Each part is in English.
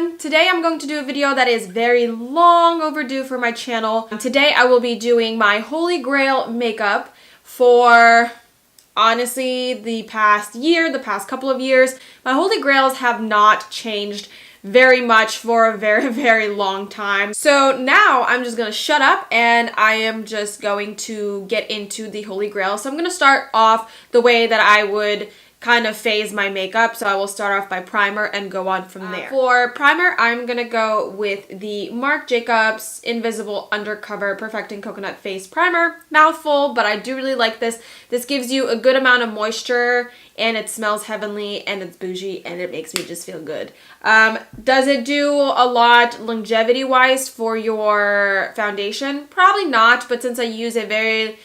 everyone! Today I'm going to do a video that is very long overdue for my channel. Today I will be doing my Holy Grail makeup for honestly the past year, the past couple of years. My Holy Grails have not changed very much for a very long time. So now I'm just gonna shut up and I am just going to get into the Holy Grail. So I'm gonna start off the way that I would kind of phase my makeup. So I will start off by primer and go on from there. For primer, I'm gonna go with the Marc Jacobs Invisible Undercover Perfecting Coconut Face Primer. Mouthful, but I do really like this. This gives you a good amount of moisture and it smells heavenly and it's bougie and it makes me just feel good. Does it do a lot longevity-wise for your foundation? Probably not, but since I use a very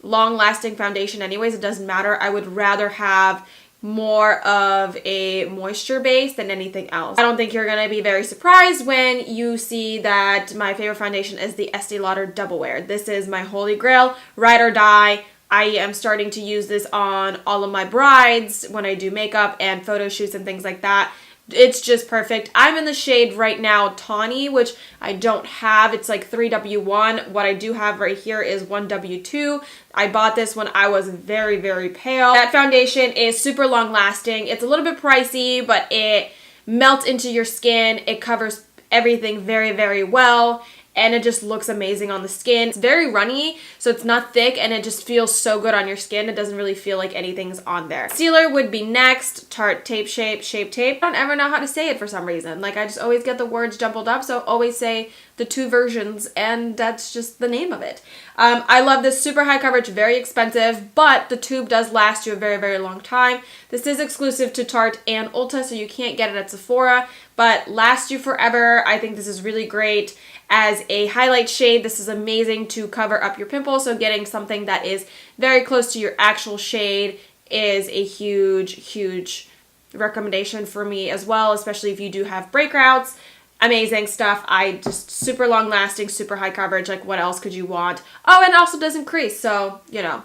long-lasting foundation anyways, it doesn't matter. I would rather have more of a moisture base than anything else. I don't think you're gonna be very surprised when you see that my favorite foundation is the Estee Lauder Double Wear. This is my Holy Grail, ride or die. I am starting to use this on all of my brides when I do makeup and photo shoots and things like that. It's just perfect. I'm in the shade right now Tawny, which I don't have. It's like 3W1. What I do have right here is 1W2. I bought this when I was very pale. That foundation is super long lasting. It's a little bit pricey, but it melts into your skin. It covers everything very well. And it just looks amazing on the skin. It's very runny, so it's not thick, and it just feels so good on your skin. It doesn't really feel like anything's on there. Sealer would be next. Tarte Tape Shape Tape. I don't ever know how to say it for some reason. Like, I just always get the words jumbled up, so always say the two versions, and that's just the name of it. I love this. Super high coverage, very expensive, but the tube does last you a very long time. This is exclusive to Tarte and Ulta, so you can't get it at Sephora, but lasts you forever. I think this is really great. As a highlight shade, this is amazing to cover up your pimples, so getting something that is very close to your actual shade is a huge recommendation for me as well, especially if you do have breakouts. Amazing stuff. I just super long lasting, super high coverage. Like, what else could you want? Oh, and also doesn't crease, so, you know,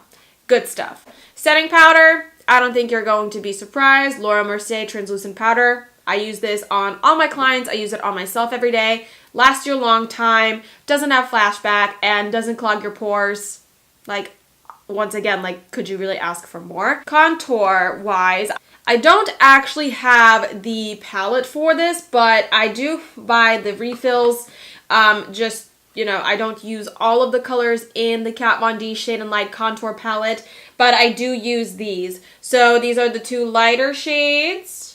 good stuff. Setting powder, I don't think you're going to be surprised. Laura Mercier Translucent Powder. I use this on all my clients. I use it on myself every day. Lasts you a long time, doesn't have flashback, and doesn't clog your pores. Like, once again, like, could you really ask for more? Contour-wise, I don't actually have the palette for this, but I do buy the refills. Just, you know, I don't use all of the colors in the Kat Von D Shade and Light Contour Palette, but I do use these. So these are the two lighter shades.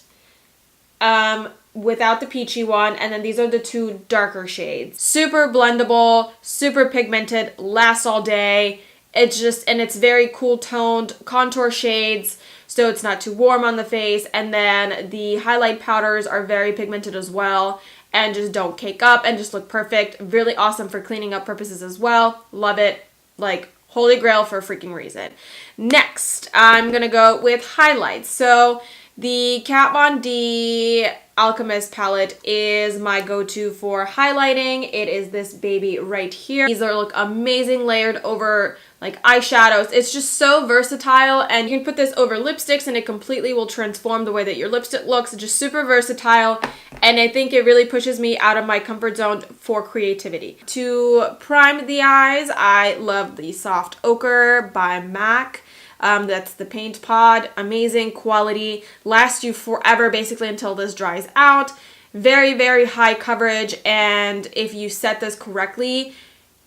Without the peachy one, and then these are the two darker shades. Super blendable, super pigmented, lasts all day. It's just, and it's very cool toned contour shades, so it's not too warm on the face. And then the highlight powders are very pigmented as well, and just don't cake up and just look perfect. Really awesome for cleaning up purposes as well. Love it. Like, Holy Grail for a freaking reason. Next, I'm gonna go with highlights. So the Kat Von D Alchemist palette is my go-to for highlighting. It is this baby right here. These are look amazing layered over like eyeshadows. It's just so versatile, and you can put this over lipsticks and it completely will transform the way that your lipstick looks. It's just super versatile, and I think it really pushes me out of my comfort zone for creativity. To prime the eyes, I love the Soft Ochre by MAC. That's the paint pod. Amazing quality. Lasts you forever basically until this dries out. Very high coverage, and if you set this correctly,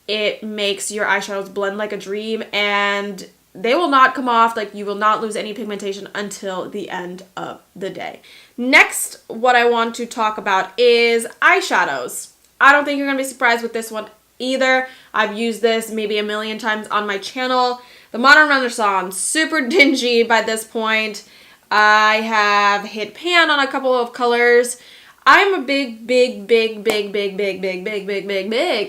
it makes your eyeshadows blend like a dream, and they will not come off. Like, you will not lose any pigmentation until the end of the day. Next, what I want to talk about is eyeshadows. I don't think you're going to be surprised with this one either. I've used this maybe a million times on my channel. The Modern Renaissance, super dingy by this point. I have hit pan on a couple of colors. I'm a big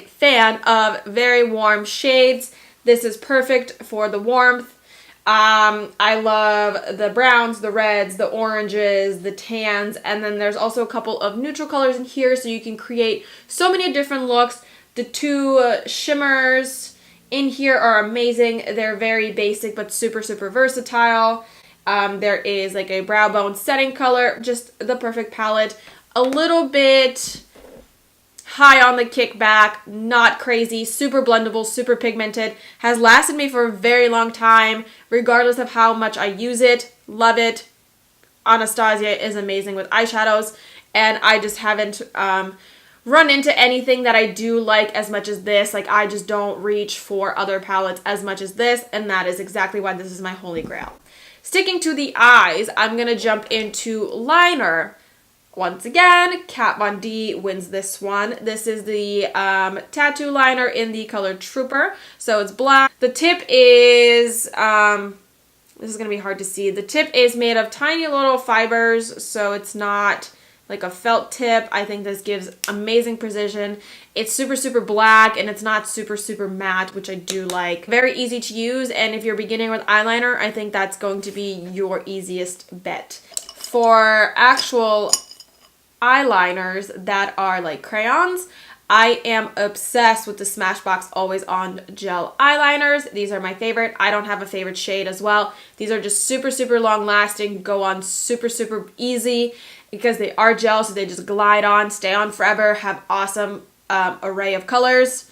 fan of very warm shades. This is perfect for the warmth. I love the browns, the reds, the oranges, the tans, and then there's also a couple of neutral colors in here, so you can create so many different looks. The two shimmers in here are amazing. They're very basic but super versatile. There is like a brow bone setting color, just the perfect palette a little bit high on the kickback, not crazy, super blendable, super pigmented, has lasted me for a very long time, regardless of how much I use it. Love it. Anastasia is amazing with eyeshadows, and I just haven't run into anything that I do like as much as this. Like, I just don't reach for other palettes as much as this, and that is exactly why this is my holy grail. Sticking to the eyes, I'm going to jump into liner. Once again, Kat Von D wins this one. This is the tattoo liner in the color Trooper. So it's black. The tip is, this is going to be hard to see. The tip is made of tiny little fibers, so it's not like a felt tip. I think this gives amazing precision. It's super, super black, and it's not super, super matte, which I do like. Very easy to use, and if you're beginning with eyeliner, I think that's going to be your easiest bet. For actual eyeliners that are like crayons, I am obsessed with the Smashbox Always On Gel Eyeliners. These are my favorite. I don't have a favorite shade as well. These are just super, super long lasting, go on super, super easy because they are gel, so they just glide on, stay on forever, have awesome array of colors.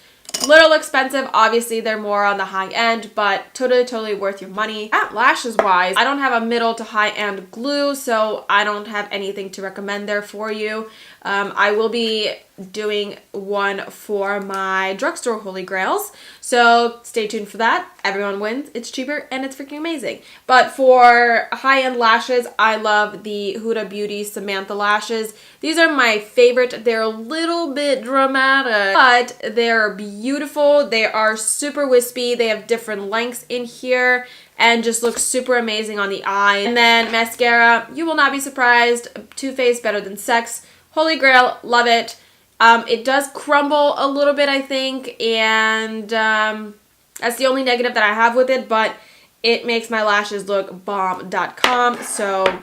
Little expensive, obviously they're more on the high end, but totally worth your money. At lashes wise, I don't have a middle to high end glue, so I don't have anything to recommend there for you. I will be doing one for my drugstore holy grails, so stay tuned for that. Everyone wins, it's cheaper, and it's freaking amazing. But for high-end lashes, I love the Huda Beauty Samantha lashes. These are my favorite. They're a little bit dramatic, but they're beautiful. They are super wispy. They have different lengths in here and just look super amazing on the eye. And then mascara, you will not be surprised. Too Faced Better Than Sex. Holy Grail, love it. It does crumble a little bit, I think, and that's the only negative that I have with it, but it makes my lashes look bomb.com, so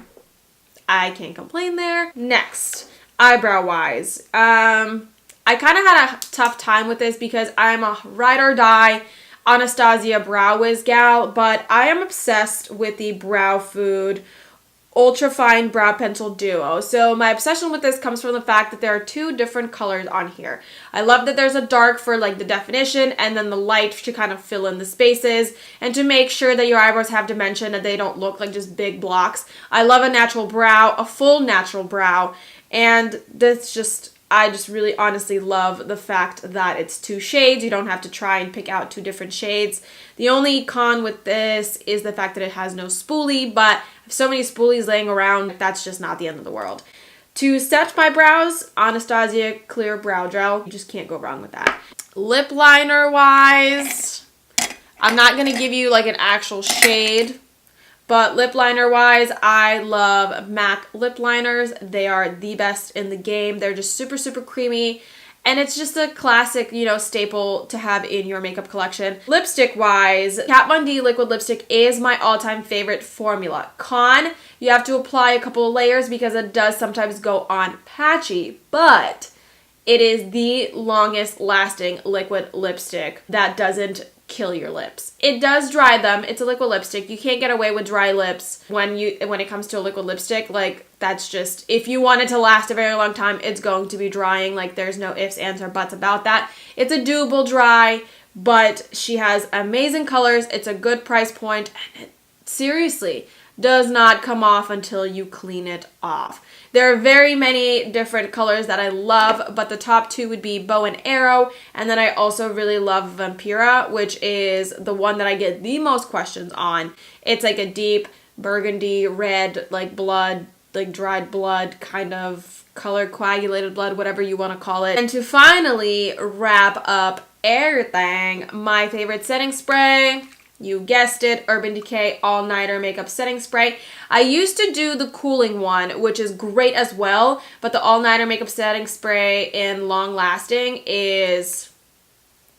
I can't complain there. Next, eyebrow-wise. I kind of had a tough time with this because I'm a ride or die Anastasia Brow Wiz gal, but I am obsessed with the Brow Food Ultra Fine Brow Pencil Duo. So my obsession with this comes from the fact that there are two different colors on here. I love that there's a dark for like the definition and then the light to kind of fill in the spaces and to make sure that your eyebrows have dimension and they don't look like just big blocks. I love a natural brow, a full natural brow, and this just, I just really honestly love the fact that it's two shades. You don't have to try and pick out two different shades. The only con with this is the fact that it has no spoolie, but I have so many spoolies laying around, that's just not the end of the world. To set my brows, Anastasia Clear Brow Gel. You just can't go wrong with that. Lip liner wise, I'm not going to give you like an actual shade, but lip liner wise, I love MAC lip liners. They are the best in the game. They're just super, super creamy. And it's just a classic, you know, staple to have in your makeup collection. Lipstick wise, Kat Von D liquid lipstick is my all-time favorite formula. Con, you have to apply a couple of layers because it does sometimes go on patchy, but it is the longest lasting liquid lipstick that doesn't kill your lips. It does dry them. It's a liquid lipstick. You can't get away with dry lips when it comes to a liquid lipstick. Like, that's just, if you want it to last a very long time, it's going to be drying. Like, there's no ifs, ands, or buts about that. It's a doable dry, but she has amazing colors. It's a good price point, and it seriously does not come off until you clean it off. There are very many different colors that I love, but the top two would be Bow and Arrow, and then I also really love Vampira, which is the one that I get the most questions on. It's like a deep burgundy red, like blood, like dried blood kind of color, coagulated blood, whatever you want to call it. And to finally wrap up everything, my favorite setting spray, you guessed it, Urban Decay All Nighter Makeup Setting Spray. I used to do the cooling one, which is great as well, but the All Nighter Makeup Setting Spray in Long Lasting is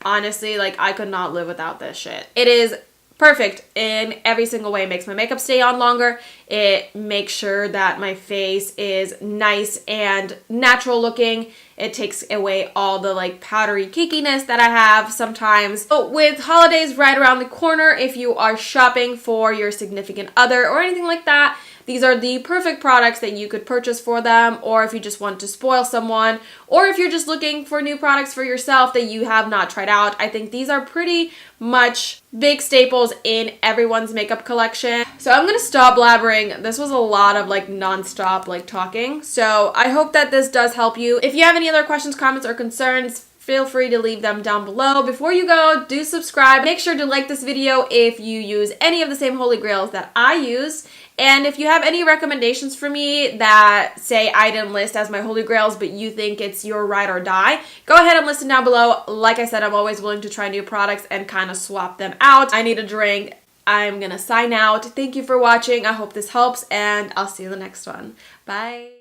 honestly, like, I could not live without this shit. It is perfect in every single way. It makes my makeup stay on longer. It makes sure that my face is nice and natural looking. It takes away all the like powdery cakiness that I have sometimes. But with holidays right around the corner, if you are shopping for your significant other or anything like that, these are the perfect products that you could purchase for them, or if you just want to spoil someone, or if you're just looking for new products for yourself that you have not tried out. I think these are pretty much big staples in everyone's makeup collection. So I'm gonna stop blabbering. This was a lot of like non-stop like talking. So I hope that this does help you. If you have any other questions, comments, or concerns, feel free to leave them down below. Before you go, do subscribe. Make sure to like this video if you use any of the same holy grails that I use. And if you have any recommendations for me that say I didn't list as my holy grails, but you think it's your ride or die, go ahead and list it down below. Like I said, I'm always willing to try new products and kind of swap them out. I need a drink. I'm gonna sign out. Thank you for watching. I hope this helps, and I'll see you in the next one. Bye.